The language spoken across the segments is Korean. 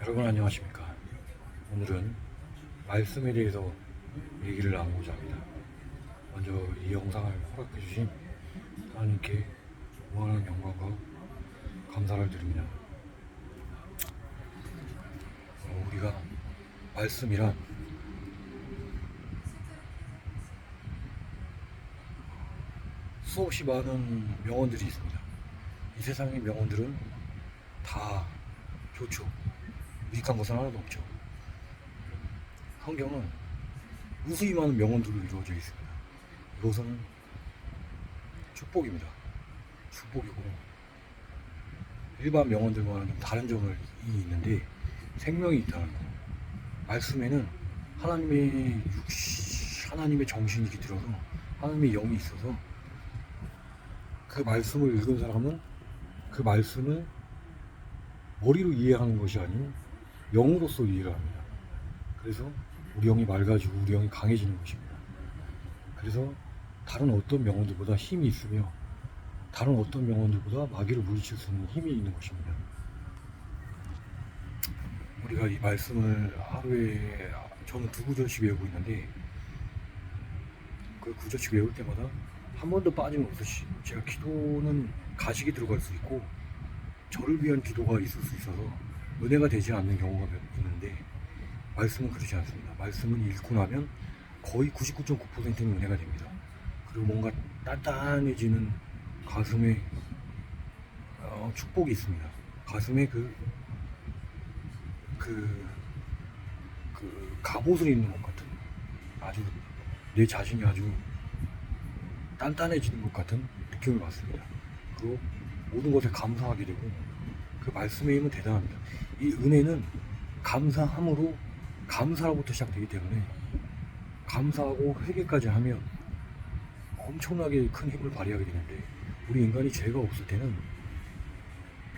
여러분 안녕하십니까. 오늘은 말씀에 대해서 얘기를 나누고자 합니다. 먼저 이 영상을 허락해 주신 하나님께 무한한 영광과 감사를 드립니다. 우리가 말씀이란 수없이 많은 명언들이 있습니다. 이 세상의 명언들은 다 좋죠. 유익한 것은 하나도 없죠. 성경은 무수히 많은 명언들로 이루어져 있습니다. 이것은 축복입니다. 축복이고 일반 명언들과는 좀 다른 점이 있는데 생명이 있다는 거. 말씀에는 하나님의 정신이 깃들어서 하나님의 영이 있어서 그 말씀을 읽은 사람은 그 말씀을 머리로 이해하는 것이 아닌 영으로서 이해를 합니다. 그래서 우리 영이 맑아지고 우리 영이 강해지는 것입니다. 그래서 다른 어떤 명언들보다 힘이 있으며 다른 어떤 명언들보다 마귀를 물리칠 수 있는 힘이 있는 것입니다. 우리가 이 말씀을 하루에 저는 2구절씩 외우고 있는데 그 구절씩 외울 때마다 한 번도 빠짐없이 제가 기도는 가식이 들어갈 수 있고 저를 위한 기도가 있을 수 있어서 은혜가 되지 않는 경우가 있는데 말씀은 그렇지 않습니다. 말씀은 읽고 나면 거의 99.9%는 은혜가 됩니다. 그리고 뭔가 단단해지는 가슴에 축복이 있습니다. 가슴에 갑옷을 입는 것 같은 아주 내 자신이 아주 단단해지는 것 같은 느낌을 받습니다. 그리고 모든 것에 감사하게 되고 그 말씀의 힘은 대단합니다. 이 은혜는 감사함으로 감사로부터 시작되기 때문에 감사하고 회개까지 하면 엄청나게 큰 힘을 발휘하게 되는데 우리 인간이 죄가 없을 때는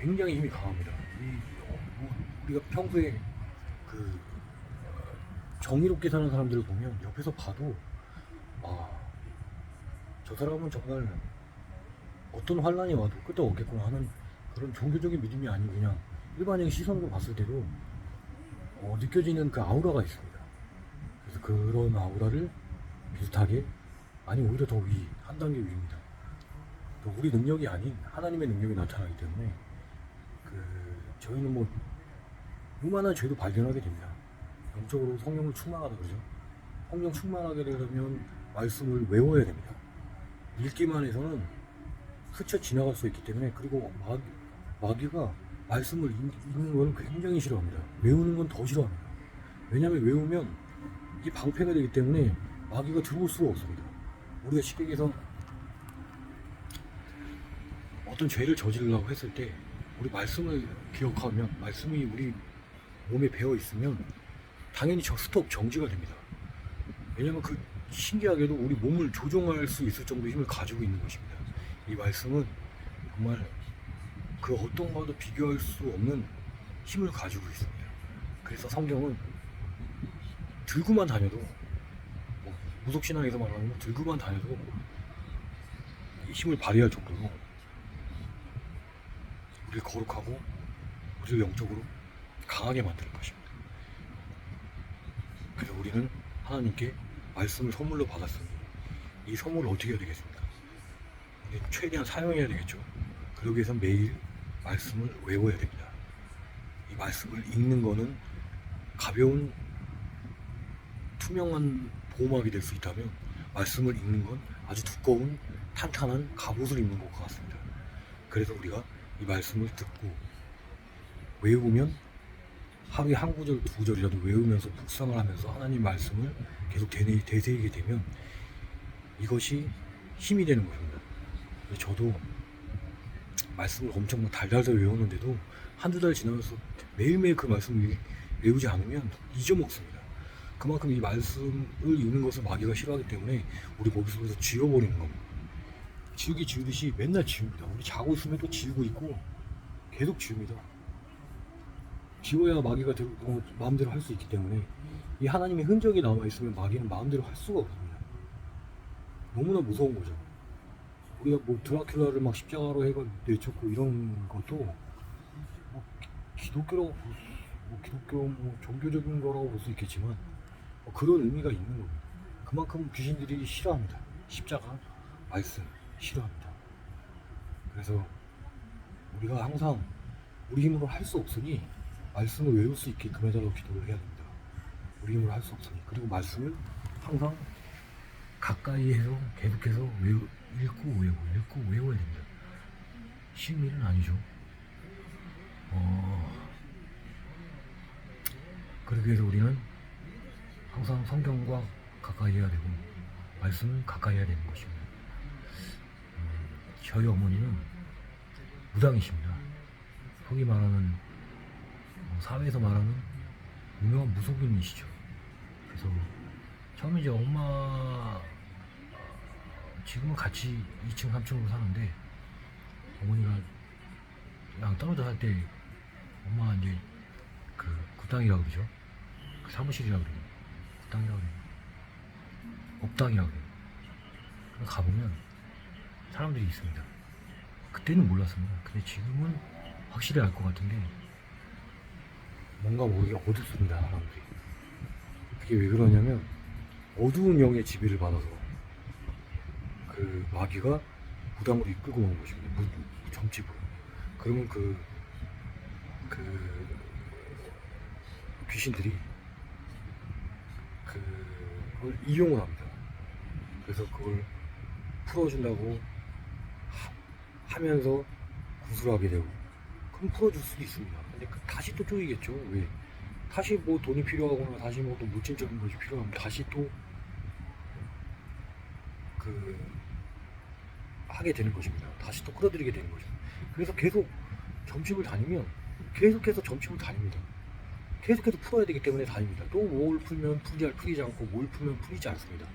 굉장히 힘이 강합니다. 우리가 평소에 정의롭게 사는 사람들을 보면 옆에서 봐도 저 사람은 정말 어떤 환란이 와도 끄떡없겠구나 하는 그런 종교적인 믿음이 아닌 그냥 일반적인 시선으로 봤을 때도 느껴지는 그 아우라가 있습니다. 그래서 그런 아우라를 비슷하게 아니 오히려 더 한 단계 위입니다. 또 우리 능력이 아닌 하나님의 능력이 나타나기 때문에 저희는 뭐 요만한 죄도 발견하게 됩니다. 영적으로 성령을 충만하다 그러죠. 성령 충만하게 되려면 말씀을 외워야 됩니다. 읽기만 해서는 스쳐 지나갈 수 있기 때문에 그리고 마귀가 말씀을 읽는 건 굉장히 싫어합니다. 외우는 건 더 싫어합니다. 왜냐하면 외우면 이게 방패가 되기 때문에 마귀가 들어올 수가 없습니다. 우리가 쉽게 얘기해서 어떤 죄를 저지르려고 했을 때 우리 말씀을 기억하면 말씀이 우리 몸에 배어 있으면 당연히 스톱 정지가 됩니다. 왜냐하면 신기하게도 우리 몸을 조종할 수 있을 정도의 힘을 가지고 있는 것입니다. 이 말씀은 정말 그 어떤 것도 비교할 수 없는 힘을 가지고 있습니다. 그래서 성경은 들고만 다녀도 무속신앙에서 말하는 거 들고만 다녀도 이 힘을 발휘할 정도로 우리를 거룩하고 우리를 영적으로 강하게 만드는 것입니다. 그래서 우리는 하나님께 말씀을 선물로 받았으니 이 선물을 어떻게 해야 되겠습니까? 최대한 사용해야 되겠죠. 그러기 위해서 매일 말씀을 외워야 됩니다. 이 말씀을 읽는 거는 가벼운 투명한 보호막이 될 수 있다면 말씀을 읽는 건 아주 두꺼운 탄탄한 갑옷을 입는 것 같습니다. 그래서 우리가 이 말씀을 듣고 외우면 하루에 한 구절, 2구절이라도 외우면서 묵상을 하면서 하나님 말씀을 계속 되새기게 되면 이것이 힘이 되는 것입니다. 저도 말씀을 엄청 달달달 외우는데도 한두 달 지나면서 매일매일 그 말씀을 외우지 않으면 잊어먹습니다. 그만큼 이 말씀을 읽는 것을 마귀가 싫어하기 때문에 우리 머릿속에서 지워버리는 겁니다. 지우기 지우듯이 맨날 지웁니다. 우리 자고 있으면 또 지우고 있고 계속 지웁니다. 지워야 마귀가 마음대로 할 수 있기 때문에 이 하나님의 흔적이 남아있으면 마귀는 마음대로 할 수가 없습니다. 너무나 무서운 거죠. 우리가 뭐 드라큘라를 막 십자가로 해가 내쫓고 이런 것도 뭐 기독교라고 뭐 기독교 뭐 종교적인 거라고 볼 수 있겠지만 그런 의미가 있는 겁니다. 그만큼 귀신들이 싫어합니다. 십자가 말씀 싫어합니다. 그래서 우리가 항상 우리 힘으로 할 수 없으니 말씀을 외울 수 있게끔 해달라고 기도를 해야 됩니다. 우리 힘으로 할 수 없으니. 그리고 말씀을 항상 가까이 해서 계속해서 읽고 외워야 됩니다. 쉬운 일은 아니죠. 그러기 위해서 우리는 항상 성경과 가까이 해야 되고 말씀을 가까이 해야 되는 것입니다. 저희 어머니는 무당이십니다. 소위 말하는 사회에서 말하는 유명한 무속인이시죠. 그래서 처음에 이제 엄마 지금은 같이 2층 3층으로 사는데 어머니가 그냥 떨어져 살 때 엄마 이제 그 굿당이라고 그러죠. 그 사무실이라고 그래요. 굿당이라고 그래요. 업당이라고 그래요. 가보면 사람들이 있습니다. 그때는 몰랐습니다. 근데 지금은 확실히 알 것 같은데 뭔가 모르게 어둡습니다. 사람들이. 그게 왜 그러냐면 어두운 영의 지배를 받아서 그 마귀가 무당으로 이끌고 오는 것입니다. 점집으로. 그러면 그 귀신들이 그걸 이용을 합니다. 그래서 그걸 풀어준다고 하면서 구술하게 되고 그럼 풀어줄 수도 있습니다. 근데 다시 또 쪼이겠죠. 왜? 다시 뭐 돈이 필요하거나 다시 뭐 또 물질적인 것이 필요하면 다시 또 하게 되는 것입니다. 다시 또 끌어들이게 되는 거죠. 그래서 계속 점집을 다니면 계속해서 점집을 다닙니다. 계속해서 풀어야 되기 때문에 다닙니다. 또 뭘 풀면 풀리지 않고 뭘 풀면 풀리지 않습니다.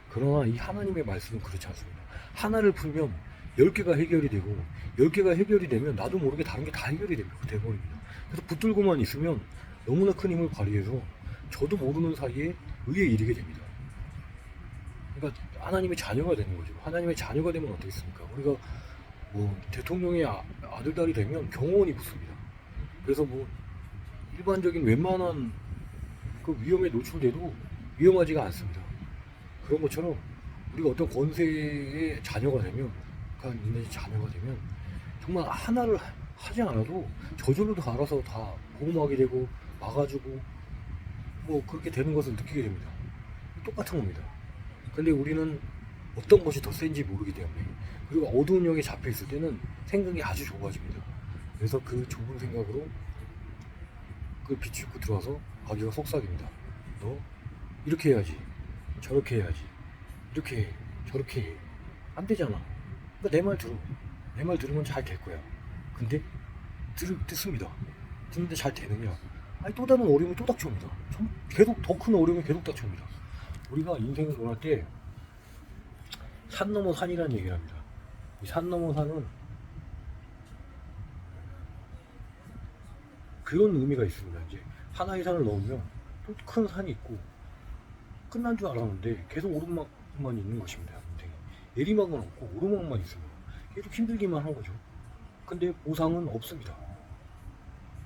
그러나 이 하나님의 말씀은 그렇지 않습니다. 하나를 풀면 10개가 해결이 되고 10개가 해결이 되면 나도 모르게 다른 게 다 해결이 돼버립니다. 그래서 붙들고만 있으면 너무나 큰 힘을 발휘해서 저도 모르는 사이에 의에 이르게 됩니다. 그러니까 하나님의 자녀가 되는 거죠. 하나님의 자녀가 되면 어떻겠습니까? 우리가 뭐 대통령의 아들, 딸이 되면 경호원이 붙습니다. 그래서 뭐 일반적인 웬만한 그 위험에 노출돼도 위험하지가 않습니다. 그런 것처럼 우리가 어떤 권세의 자녀가 되면, 그러니까 인간의 자녀가 되면 정말 하나를 하지 않아도 저절로도 알아서 다 보호막이 되고 막아주고 뭐 그렇게 되는 것을 느끼게 됩니다. 똑같은 겁니다. 근데 우리는 어떤 것이 더 센지 모르기 때문에, 그리고 어두운 영에 잡혀 있을 때는 생각이 아주 좁아집니다. 그래서 그 좁은 생각으로 그 비추고 들어와서 아기가 속삭입니다. 너 이렇게 해야지, 저렇게 해야지, 이렇게 해, 저렇게 해. 안 되잖아. 그러니까 내 말 들어. 내 말 들으면 잘 될 거야. 근데 듣습니다. 듣는데 잘 되느냐? 아니, 또 다른 어려움이 또 닥쳐옵니다. 계속 더 큰 어려움이 계속 닥쳐옵니다. 우리가 인생을 논할 때 산 넘어 산이라는 얘기를 합니다. 이 산 넘어 산은 그런 의미가 있습니다. 이제 하나의 산을 넘으면 또 큰 산이 있고 끝난 줄 알았는데 계속 오르막만 있는 것입니다. 인생이. 내리막은 없고 오르막만 있습니다. 계속 힘들기만 한 거죠. 근데 보상은 없습니다.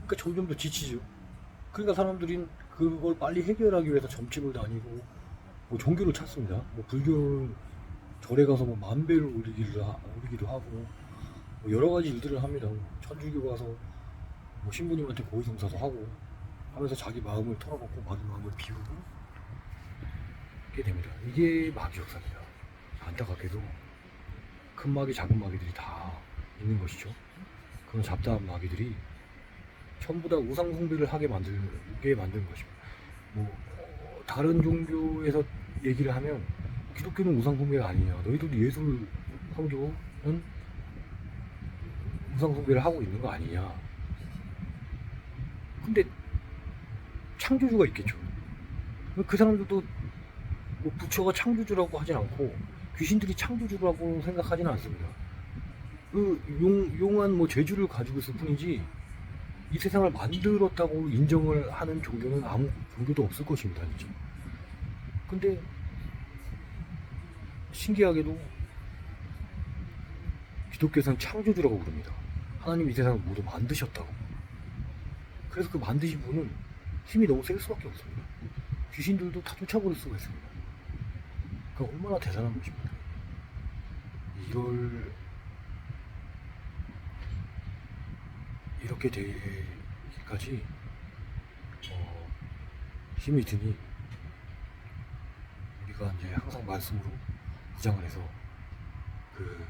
그러니까 점점 더 지치죠. 그러니까 사람들이 그걸 빨리 해결하기 위해서 점집을 다니고 뭐 종교를 찾습니다. 뭐 불교 절에 가서 뭐 만배를 올리기도 하고 뭐 여러 가지 일들을 합니다. 천주교 가서 뭐 신부님한테 고해성사도 하고 하면서 자기 마음을 털어놓고 마음을 비우고 이게 됩니다. 이게 마귀 역사입니다. 안타깝게도 큰 마귀 작은 마귀들이 다 있는 것이죠. 그런 잡다한 마귀들이 전부 다 우상 숭배를 하게 만들게 만드는 것입니다. 뭐 다른 종교에서 얘기를 하면 기독교는 우상 숭배가 아니냐, 너희들도 예술 성교는 우상 숭배를 하고 있는 거 아니냐. 근데 창조주가 있겠죠. 그 사람들도 뭐 부처가 창조주라고 하진 않고 귀신들이 창조주라고 생각하지는 않습니다. 그 용한 뭐 재주를 가지고 있을 뿐이지 이 세상을 만들었다고 인정을 하는 종교는 아무 종교도 없을 것입니다, 진짜. 근데 신기하게도 기독교에서는 창조주라고 부릅니다. 하나님이 이 세상을 모두 만드셨다고. 그래서 그 만드신 분은 힘이 너무 셀 수밖에 없습니다. 귀신들도 다 쫓아버릴 수가 있습니다. 그러니까 얼마나 대단한 것입니다. 이걸 이렇게 되기까지 힘이 드니 우리가 이제 항상 말씀으로 부장을 해서 그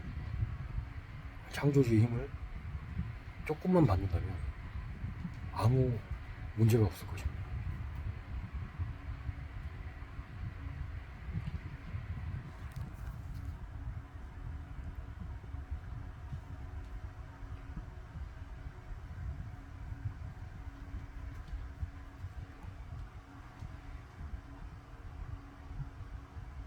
창조주의 힘을 조금만 받는다면 아무 문제가 없을 것입니다.